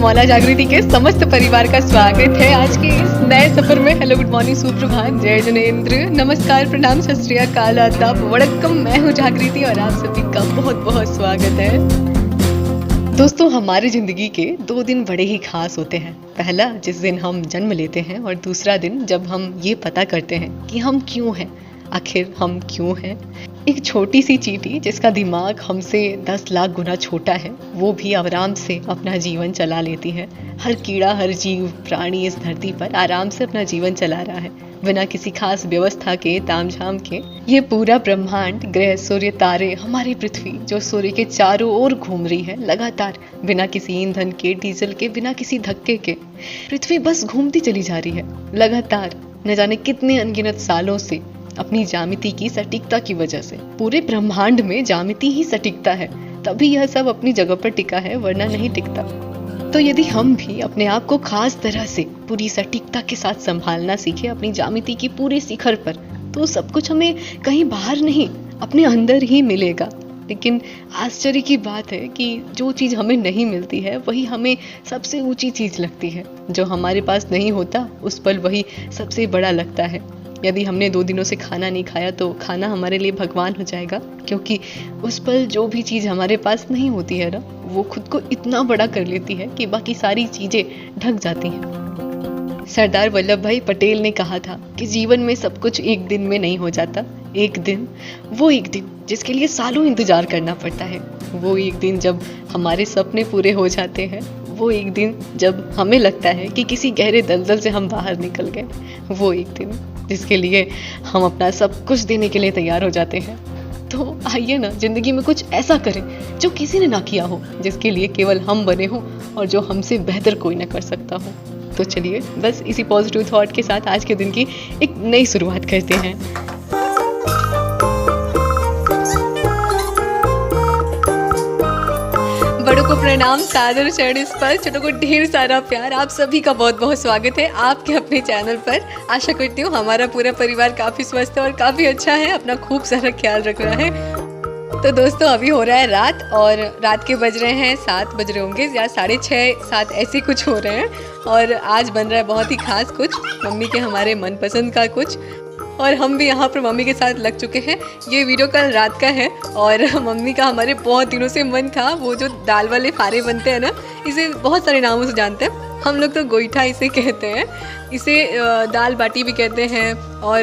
मौला जागृति के समस्त परिवार का स्वागत है आज के इस नए सफर में। हेलो, गुड मॉर्निंग, सुप्रभात, जय जनेन्द्र, नमस्कार, प्रणाम, सत श्री अकाल, आदाब, वड़क्कम। मैं हूँ जागृति और आप सभी का बहुत बहुत स्वागत है। दोस्तों, हमारी जिंदगी के 2 दिन बड़े ही खास होते हैं। पहला, जिस दिन हम जन्म लेते हैं, और दूसरा दिन जब हम ये पता करते हैं कि हम क्यों हैं, आखिर हम क्यों हैं। एक छोटी सी चींटी जिसका दिमाग हमसे 10 लाख गुना छोटा है, वो भी आराम से अपना जीवन चला लेती है। हर कीड़ा, हर जीव, प्राणी इस धरती पर आराम से अपना जीवन चला रहा है, बिना किसी खास व्यवस्था के, तामझाम के। ये पूरा ब्रह्मांड, ग्रह, सूर्य, तारे, हमारी पृथ्वी जो सूर्य के चारों ओर घूम रही है लगातार, बिना किसी ईंधन के, डीजल के, बिना किसी धक्के के। पृथ्वी बस घूमती चली जा रही है लगातार, न जाने कितने अनगिनत सालों से, अपनी ज्यामिति की सटीकता की वजह से। पूरे ब्रह्मांड में ज्यामिति ही सटीकता है, तभी यह सब अपनी जगह पर टिका है, वरना नहीं टिकता। तो यदि हम भी अपने आप को खास तरह से पूरी सटीकता के साथ संभालना सीखे, अपनी ज्यामिति की पूरे शिखर पर, तो सब कुछ हमें कहीं बाहर नहीं, अपने अंदर ही मिलेगा। लेकिन आश्चर्य की बात है कि जो चीज़ हमें नहीं मिलती है, वही हमें सबसे ऊंची चीज़ लगती है। जो हमारे पास नहीं होता, उस पल वही सबसे बड़ा लगता है। यदि हमने 2 दिनों से खाना नहीं खाया, तो खाना हमारे लिए भगवान हो जाएगा, क्योंकि उस पल जो भी चीज़ हमारे पास नहीं होती है ना, वो खुद को इतना बड़ा कर लेती है कि बाकी सारी चीज़ें ढक जाती हैं। सरदार वल्लभ भाई पटेल ने कहा था कि जीवन में सब कुछ एक दिन में नहीं हो जाता। एक दिन, वो एक दिन जिसके लिए सालों इंतजार करना पड़ता है, वो एक दिन जब हमारे सपने पूरे हो जाते हैं, वो एक दिन जब हमें लगता है कि किसी गहरे दलदल से हम बाहर निकल गए, वो एक दिन जिसके लिए हम अपना सब कुछ देने के लिए तैयार हो जाते हैं। तो आइए ना, जिंदगी में कुछ ऐसा करें जो किसी ने ना किया हो, जिसके लिए केवल हम बने हों और जो हमसे बेहतर कोई ना कर सकता हो। तो चलिए, बस इसी पॉजिटिव थॉट के साथ आज के दिन की एक नई शुरुआत करते हैं। बड़ों को प्रणाम, सादर चरण स्पर्श, छोटों को ढेर सारा प्यार। आप सभी का बहुत बहुत स्वागत है आपके अपने चैनल पर। आशा करती हूँ हमारा पूरा परिवार काफ़ी स्वस्थ और काफ़ी अच्छा है, अपना खूब सारा ख्याल रख रहा है। तो दोस्तों, अभी हो रहा है रात, और रात के बज रहे हैं 7 बज रहे होंगे, या 6:30 7 ऐसे कुछ हो रहे हैं। और आज बन रहा है बहुत ही खास कुछ, मम्मी के हमारे मनपसंद का कुछ, और हम भी यहाँ पर मम्मी के साथ लग चुके हैं। ये वीडियो कल रात का है, और मम्मी का हमारे बहुत दिनों से मन था, वो जो दाल वाले फारे बनते हैं ना, इसे बहुत सारे नामों से जानते हैं हम लोग, तो गोईठा इसे कहते हैं, इसे दाल बाटी भी कहते हैं, और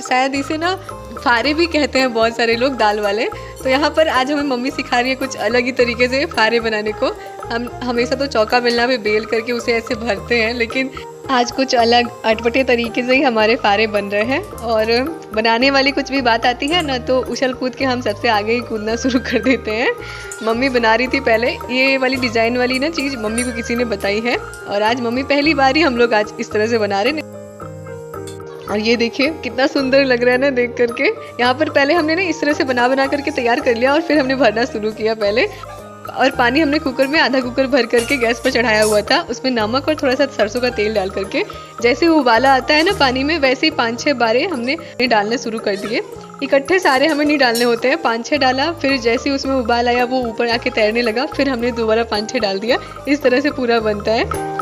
शायद इसे ना फारे भी कहते हैं बहुत सारे लोग, दाल वाले। तो यहाँ पर आज हमें मम्मी सिखा रही है कुछ अलग ही तरीके से फारे बनाने को। हम हमेशा तो चौका बेलना पे बेल करके उसे ऐसे भरते हैं, लेकिन आज कुछ अलग अटपटे तरीके से ही हमारे फारे बन रहे हैं। और बनाने वाली कुछ भी बात आती है ना, तो उछल कूद के हम सबसे आगे ही कूदना शुरू कर देते हैं। मम्मी बना रही थी पहले, ये वाली डिज़ाइन वाली ना चीज़ मम्मी को किसी ने बताई है, और आज मम्मी पहली बार ही हम लोग आज इस तरह से बना रहे हैं। और ये देखिए कितना सुंदर लग रहा है ना देख करके। यहाँ पर पहले हमने ना इस तरह से बना बना करके तैयार कर लिया, और फिर हमने भरना शुरू किया पहले। और पानी हमने कुकर में आधा कुकर भर करके गैस पर चढ़ाया हुआ था, उसमें नमक और थोड़ा सा सरसों का तेल डाल करके, जैसे उबाला आता है ना पानी में, वैसे ही 5-6 बारे हमने डालने शुरू कर दिए। इकट्ठे सारे हमें नहीं डालने होते हैं, 5-6 डाला, फिर जैसे उसमें उबाल आया, वो ऊपर आके तैरने लगा, फिर हमने दोबारा 5-6 डाल दिया। इस तरह से पूरा बनता है।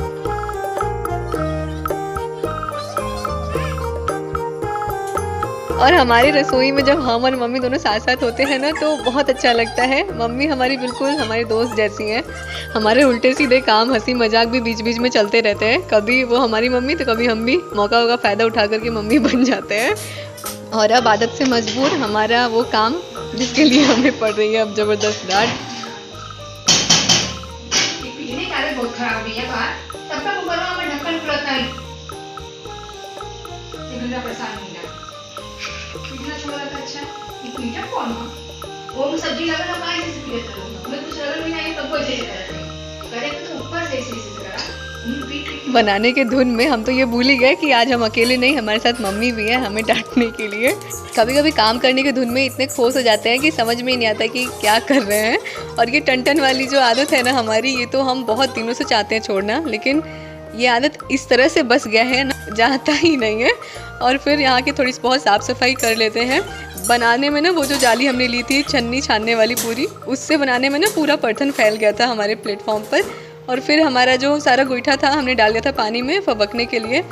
और हमारी रसोई में जब हम और मम्मी दोनों साथ साथ होते हैं ना, तो बहुत अच्छा लगता है। मम्मी हमारी बिल्कुल हमारी दोस्त जैसी हैं। हमारे उल्टे सीधे काम, हंसी मजाक भी बीच बीच में चलते रहते हैं। कभी वो हमारी मम्मी, तो कभी हम भी मौका का फ़ायदा उठा करके मम्मी बन जाते हैं। और अब आदत से मजबूर हमारा वो काम, जिसके लिए हमें पड़ रही है अब ज़बरदस्त डांट। बहुत खराब हुई है बाहर, तब तक ऊपर में ढक्कन खुलता नहीं, ये परेशान नहीं है। कितना छोटा था, अच्छा एक मीठा कौन है वो सब्जी लगा ना, पानी से पीले करो, मैं कुछ लगा नहीं आई, तब कोई ऐसे करे तो ऊपर से ऐसे करा। बनाने के धुन में हम तो ये भूल ही गए कि आज हम अकेले नहीं, हमारे साथ मम्मी भी है हमें डांटने के लिए। कभी कभी काम करने के धुन में इतने खोस हो जाते हैं कि समझ में नहीं आता कि क्या कर रहे हैं। और ये टन वाली जो आदत है ना हमारी, ये तो हम बहुत दिनों से चाहते हैं छोड़ना, लेकिन ये आदत इस तरह से बस गया है ना, जाता ही नहीं है। और फिर यहाँ की थोड़ी बहुत साफ़ सफाई कर लेते हैं। बनाने में ना वो जो जाली हमने ली थी छन्नी छानने वाली पूरी, उससे बनाने में ना पूरा बर्तन फैल गया था हमारे प्लेटफॉर्म पर, और फिर हमारा जो सारा गोईठा था हमने डाल दिया था पानी में फबकने के लिए।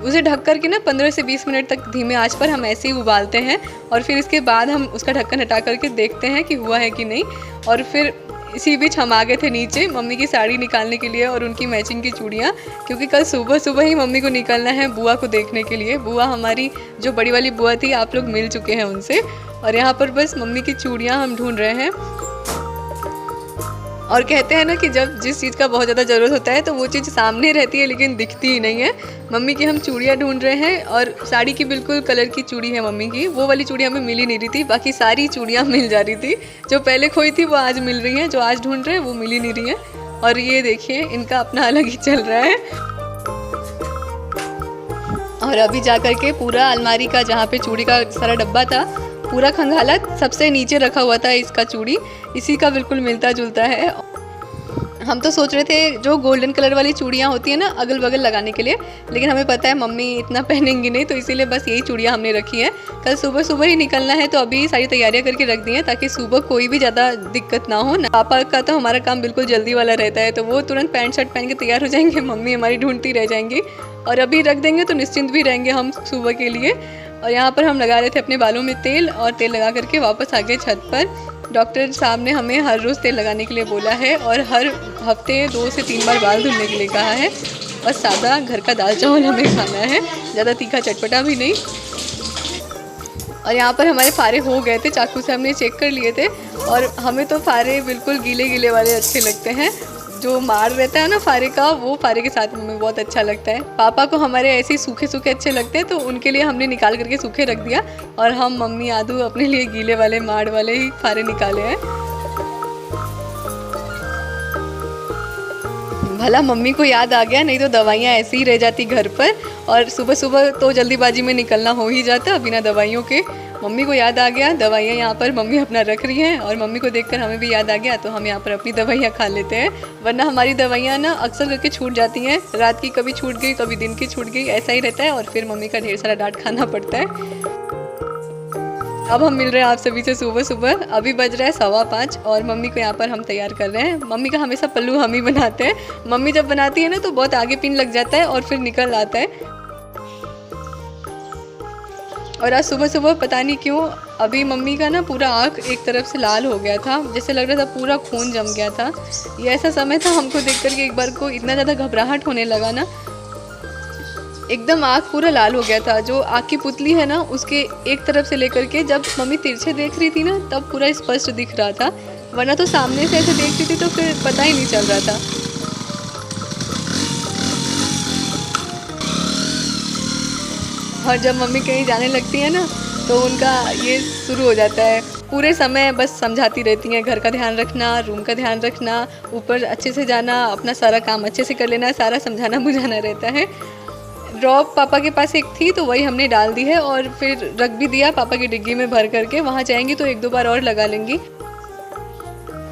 उसे ढक कर के ना 15 से 20 मिनट तक धीमे आंच पर हम ऐसे ही उबालते हैं और फिर इसके बाद हम उसका ढक्कन हटा करके देखते हैं कि हुआ है कि नहीं। और फिर इसी बीच हम आ गए थे नीचे मम्मी की साड़ी निकालने के लिए और उनकी मैचिंग की चूड़ियाँ, क्योंकि कल सुबह सुबह ही मम्मी को निकलना है बुआ को देखने के लिए। बुआ हमारी जो बड़ी वाली बुआ थी, आप लोग मिल चुके हैं उनसे। और यहाँ पर बस मम्मी की चूड़ियाँ हम ढूंढ रहे हैं। और कहते हैं ना कि जब जिस चीज़ का बहुत ज़्यादा ज़रूरत होता है तो वो चीज़ सामने रहती है लेकिन दिखती ही नहीं है। मम्मी की हम चूड़ियाँ ढूंढ रहे हैं और साड़ी की बिल्कुल कलर की चूड़ी है मम्मी की। वो वाली चूड़ी हमें मिल ही नहीं रही थी, बाकी सारी चूड़ियाँ मिल जा रही थी। जो पहले खोई थी वो आज मिल रही हैं, जो आज ढूंढ रहे हैं वो मिल ही नहीं रही हैं। और ये देखिए इनका अपना अलग ही चल रहा है। और अभी जा कर के पूरा अलमारी का जहाँ पे चूड़ी का सारा डब्बा था पूरा खंगाला, सबसे नीचे रखा हुआ था इसका चूड़ी, इसी का बिल्कुल मिलता जुलता है। हम तो सोच रहे थे जो गोल्डन कलर वाली चूड़ियाँ होती हैं ना अगल बगल लगाने के लिए, लेकिन हमें पता है मम्मी इतना पहनेंगी नहीं, तो इसीलिए बस यही चूड़ियाँ हमने रखी हैं। कल सुबह सुबह ही निकलना है तो अभी सारी तैयारियाँ करके रख दी हैं ताकि सुबह कोई भी ज़्यादा दिक्कत ना हो। पापा का तो हमारा काम बिल्कुल जल्दी वाला रहता है, तो वो तुरंत पैंट शर्ट पहन के तैयार हो जाएंगे, मम्मी हमारी ढूंढती रह जाएंगी। और अभी रख देंगे तो निश्चिंत भी रहेंगे हम सुबह के लिए। और यहाँ पर हम लगा रहे थे अपने बालों में तेल, और तेल लगा करके वापस आ गए छत पर। डॉक्टर साहब ने हमें हर रोज़ तेल लगाने के लिए बोला है और हर हफ्ते 2 से 3 बार बाल धुलने के लिए कहा है। बस सादा घर का दाल चावल हमें खाना है, ज़्यादा तीखा चटपटा भी नहीं। और यहाँ पर हमारे फारे हो गए थे, चाकू से हमने चेक कर लिए थे। और हमें तो फारे बिल्कुल गीले गीले वाले अच्छे लगते हैं, जो मार रहता है ना फारे का, वो फारे के साथ हमें बहुत अच्छा लगता है। पापा को हमारे ऐसे ही सूखे सूखे अच्छे लगते हैं, तो उनके लिए हमने निकाल करके सूखे रख दिया। और हम मम्मी आदू अपने लिए गीले वाले माड़ वाले ही फारे निकाले हैं। भला मम्मी को याद आ गया, नहीं तो दवाइयाँ ऐसे ही रह जाती घर पर। और सुबह सुबह तो जल्दीबाजी में निकलना हो ही जाता बिना दवाइयों के। मम्मी को याद आ गया, दवाइयाँ यहाँ पर मम्मी अपना रख रही हैं, और मम्मी को देखकर हमें भी याद आ गया तो हम यहाँ पर अपनी दवाइयाँ खा लेते हैं। वरना हमारी दवाइयाँ ना अक्सर करके छूट जाती हैं, रात की कभी छूट गई, कभी दिन की छूट गई, ऐसा ही रहता है। और फिर मम्मी का ढेर सारा डांट खाना पड़ता है। अब हम मिल रहे हैं आप सभी से सुबह सुबह। अभी बज रहा है 5:15 और मम्मी को यहाँ पर हम तैयार कर रहे हैं। मम्मी का हमेशा पल्लू हम ही बनाते हैं। मम्मी जब बनाती है ना तो बहुत आगे पिन लग जाता है और फिर निकल आता है। और आज सुबह सुबह पता नहीं क्यों अभी मम्मी का ना पूरा आँख एक तरफ से लाल हो गया था, जैसे लग रहा था पूरा खून जम गया था। ये ऐसा समय था हमको देख कर के एक बार को इतना ज़्यादा घबराहट होने लगा ना, एकदम आँख पूरा लाल हो गया था। जो आँख की पुतली है ना उसके एक तरफ से लेकर के जब मम्मी तिरछे देख रही थी ना तब पूरा स्पष्ट दिख रहा था, वरना तो सामने से ऐसे देखती थी तो फिर पता ही नहीं चल रहा था। और जब मम्मी कहीं जाने लगती है ना तो उनका ये शुरू हो जाता है, पूरे समय बस समझाती रहती हैं घर का ध्यान रखना, रूम का ध्यान रखना, ऊपर अच्छे से जाना, अपना सारा काम अच्छे से कर लेना, सारा समझाना बुझाना रहता है। ड्रॉप पापा के पास एक थी तो वही हमने डाल दी है और फिर रख भी दिया पापा की डिग्गी में भर करके। वहाँ जाएंगी तो 1-2 बार और लगा लेंगी।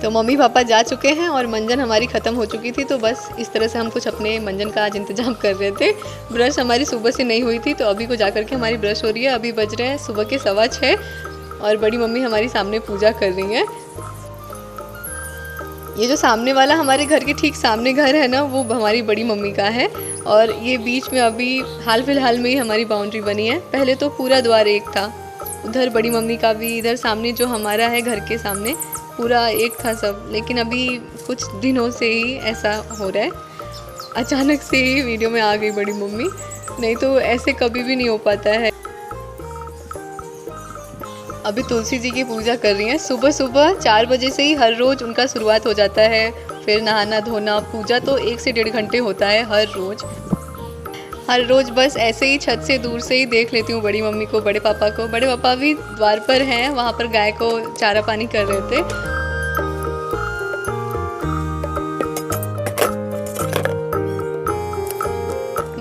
तो मम्मी पापा जा चुके हैं और मंजन हमारी ख़त्म हो चुकी थी, तो बस इस तरह से हम कुछ अपने मंजन का आज इंतज़ाम कर रहे थे। ब्रश हमारी सुबह से नहीं हुई थी तो अभी को जा करके हमारी ब्रश हो रही है। अभी बज रहे हैं सुबह के 6:15 और बड़ी मम्मी हमारी सामने पूजा कर रही हैं। ये जो सामने वाला हमारे घर के ठीक सामने घर है ना वो हमारी बड़ी मम्मी का है, और ये बीच में अभी हाल फिलहाल में ही हमारी बाउंड्री बनी है। पहले तो पूरा द्वार एक था, उधर बड़ी मम्मी का भी, इधर सामने जो हमारा है घर के सामने पूरा एक था सब। लेकिन अभी कुछ दिनों से ही ऐसा हो रहा है, अचानक से ही वीडियो में आ गई बड़ी मम्मी, नहीं तो ऐसे कभी भी नहीं हो पाता है। अभी तुलसी जी की पूजा कर रही हैं। सुबह सुबह 4 बजे से ही हर रोज़ उनका शुरुआत हो जाता है। फिर नहाना धोना, पूजा तो 1 से 1.5 घंटे होता है हर रोज़। बस ऐसे ही छत से दूर से ही देख लेती हूँ बड़ी मम्मी को, बड़े पापा को। बड़े पापा भी द्वार पर हैं, वहाँ पर गाय को चारा पानी कर रहे थे।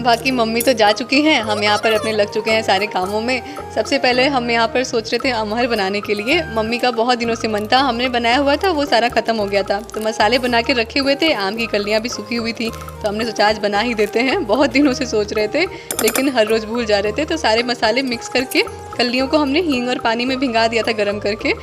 बाकी मम्मी तो जा चुकी हैं, हम यहाँ पर अपने लग चुके हैं सारे कामों में। सबसे पहले हम यहाँ पर सोच रहे थे अमहर बनाने के लिए। मम्मी का बहुत दिनों से मन था, हमने बनाया हुआ था, वो सारा ख़त्म हो गया था। तो मसाले बना के रखे हुए थे, आम की कलियाँ भी सूखी हुई थी, तो हमने सोचा आज बना ही देते हैं। बहुत दिनों से सोच रहे थे लेकिन हर रोज़ भूल जा रहे थे। तो सारे मसाले मिक्स करके कलियों को हमने हींग और पानी में भिंगा दिया था गर्म करके।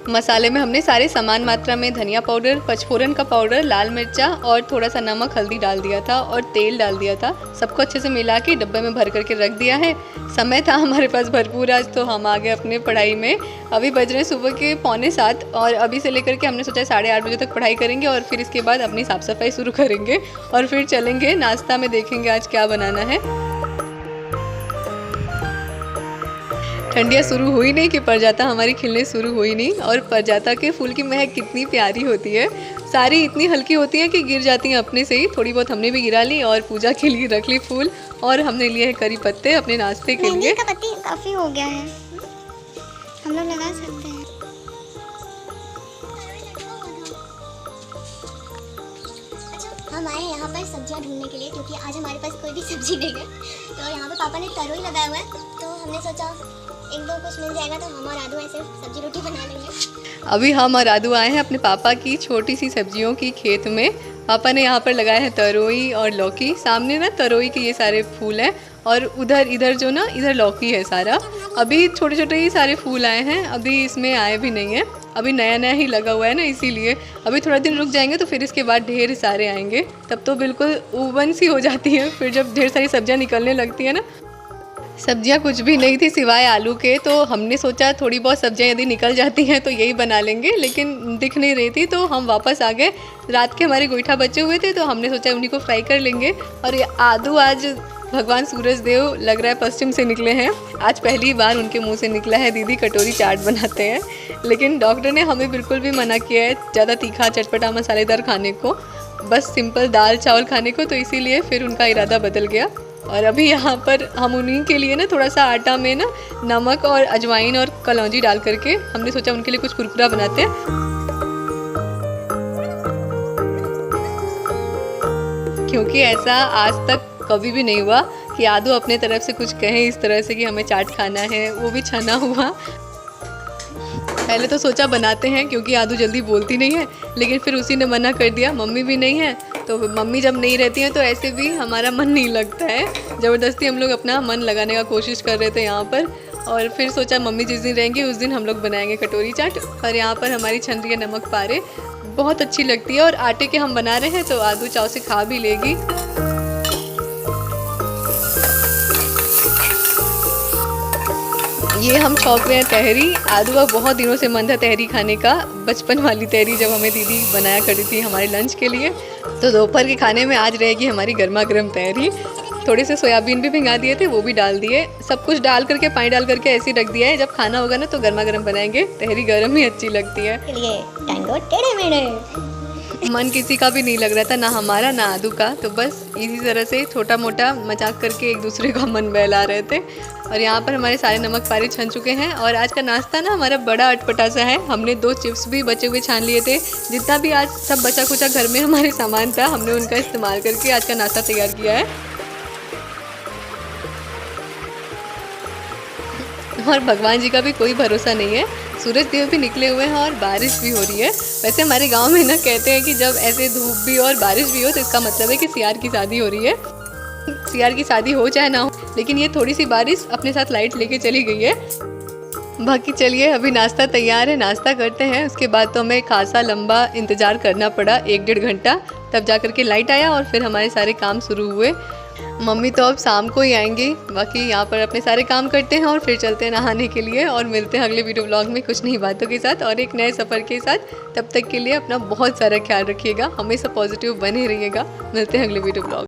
मसाले में हमने सारे समान मात्रा में धनिया पाउडर, पचफोरन का पाउडर, लाल मिर्चा और थोड़ा सा नमक, हल्दी डाल दिया था और तेल डाल दिया था। सबको अच्छे से मिला के डब्बे में भर करके रख दिया है। समय था हमारे पास भरपूर आज, तो हम आ गए अपने पढ़ाई में। अभी बज रहे सुबह के 6:45 और अभी से लेकर के हमने सोचा 8:30 बजे तक पढ़ाई करेंगे और फिर इसके बाद अपनी साफ़ सफाई शुरू करेंगे और फिर चलेंगे नाश्ता में, देखेंगे आज क्या बनाना है। ठंडियाँ शुरू हुई नहीं कि पारिजाता हमारी खिलने शुरू हुई नहीं। और पारिजाता के फूल की महक कितनी प्यारी होती है, सारी इतनी हल्की होती है कि गिर जाती हैं अपने से ही। थोड़ी बहुत हमने भी गिरा ली और पूजा के लिए रख ली फूल। और हमने लिए हैं करी पत्ते अपने नाश्ते के लिए। का पत्ती काफ़ी हो गया है, हम लोग लगा सकते हैं। अच्छा, हम आए हैं यहाँ पर सब्जियाँ ढूंढने के लिए क्योंकि आज हमारे पास कोई भी सब्जी नहीं है। तो यहाँ पे पापा ने तरोई लगाया हुआ है, तो हमने सोचा एक दो कुछ मिल जाएगा तो हम और आदू ऐसे सब्जी रोटी बना लेंगे। अभी हम और आदू आए हैं अपने पापा की छोटी सी सब्जियों की खेत में। पापा ने यहाँ पर लगाया है तरोई और लौकी। सामने ना तरोई के ये सारे फूल हैं और उधर इधर जो ना इधर लौकी है सारा। अभी छोटे छोटे ही सारे फूल आए हैं, अभी इसमें आए भी नहीं हैं, अभी नया नया ही लगा हुआ है ना, इसीलिए अभी थोड़ा दिन रुक जाएंगे तो फिर इसके बाद ढेर सारे आएंगे। तब तो बिल्कुल उबन सी हो जाती है फिर जब ढेर सारी सब्जियाँ निकलने लगती है ना। सब्जियां कुछ भी नहीं थी सिवाय आलू के, तो हमने सोचा थोड़ी बहुत सब्जियां यदि निकल जाती हैं तो यही बना लेंगे, लेकिन दिख नहीं रही थी तो हम वापस आ गए। रात के हमारे गोईठा बचे हुए थे तो हमने सोचा उन्हीं को फ्राई कर लेंगे। और ये आदू आज भगवान सूरज देव लग रहा है पश्चिम से निकले हैं। आज पहली बार उनके मुंह से निकला है दीदी कटोरी चाट बनाते हैं, लेकिन डॉक्टर ने हमें बिल्कुल भी मना किया है ज़्यादा तीखा चटपटा मसालेदार खाने को, बस सिंपल दाल चावल खाने को, तो इसीलिए फिर उनका इरादा बदल गया। और अभी यहाँ पर हम उन्हीं के लिए ना थोड़ा सा आटा में ना नमक और अजवाइन और कलौंजी डाल करके हमने सोचा उनके लिए कुछ कुरकुरा बनाते हैं। क्योंकि ऐसा आज तक कभी भी नहीं हुआ कि आदू अपने तरफ से कुछ कहें इस तरह से कि हमें चाट खाना है, वो भी छना हुआ। पहले तो सोचा बनाते हैं क्योंकि आदू जल्दी बोलती नहीं है, लेकिन फिर उसी ने मना कर दिया। मम्मी भी नहीं है तो मम्मी जब नहीं रहती हैं तो ऐसे भी हमारा मन नहीं लगता है। ज़बरदस्ती हम लोग अपना मन लगाने का कोशिश कर रहे थे यहाँ पर। और फिर सोचा मम्मी जिस दिन रहेंगी उस दिन हम लोग बनाएंगे कटोरी चाट। और यहाँ पर हमारी छन रही है नमक पारे, बहुत अच्छी लगती है और आटे के हम बना रहे हैं तो आदू चाव से खा भी लेगी। ये हम छौंक रहे हैं तहरी। आदू का बहुत दिनों से मन था तहरी खाने का, बचपन वाली तहरी जब हमें दीदी बनाया करती थी हमारे लंच के लिए। तो दोपहर के खाने में आज रहेगी हमारी गर्मा गर्म तहरी। थोड़े से सोयाबीन भी भिंगा दिए थे, वो भी डाल दिए। सब कुछ डाल करके पानी डाल करके ऐसे ही रख दिया है, जब खाना होगा ना तो गर्मा गर्म बनाएंगे। तहरी गर्म ही अच्छी लगती है। टैंगो टेढ़े मेढ़े। मन किसी का भी नहीं लग रहा था, ना हमारा ना आदू का, तो बस इसी तरह से छोटा मोटा मजाक करके एक दूसरे का मन बहला रहे थे। और यहाँ पर हमारे सारे नमक पारे छन चुके हैं। और आज का नाश्ता ना हमारा बड़ा अटपटा सा है। हमने 2 चिप्स भी बचे हुए छान लिए थे। जितना भी आज सब बचा खुचा घर में हमारे सामान था हमने उनका इस्तेमाल करके आज का नाश्ता तैयार किया है। और भगवान जी का भी कोई भरोसा नहीं है, सूरज देव भी निकले हुए हैं और बारिश भी हो रही है। वैसे हमारे गांव में ना कहते हैं कि जब ऐसे धूप भी और बारिश भी हो तो इसका मतलब है कि सियार की शादी हो रही है। सियार की शादी हो चाहे ना हो, लेकिन ये थोड़ी सी बारिश अपने साथ लाइट लेके चली गई है। बाकी चलिए अभी नाश्ता तैयार है, नाश्ता करते हैं। उसके बाद तो हमें खासा लंबा इंतज़ार करना पड़ा, 1-1.5 घंटा, तब जा कर के लाइट आया और फिर हमारे सारे काम शुरू हुए। मम्मी तो अब शाम को ही आएंगी। बाकी यहाँ पर अपने सारे काम करते हैं और फिर चलते हैं नहाने के लिए। और मिलते हैं अगले वीडियो ब्लॉग में कुछ नई बातों के साथ और एक नए सफ़र के साथ। तब तक के लिए अपना बहुत सारा ख्याल रखिएगा, हमेशा पॉजिटिव बने रहिएगा। मिलते हैं अगले वीडियो ब्लॉग।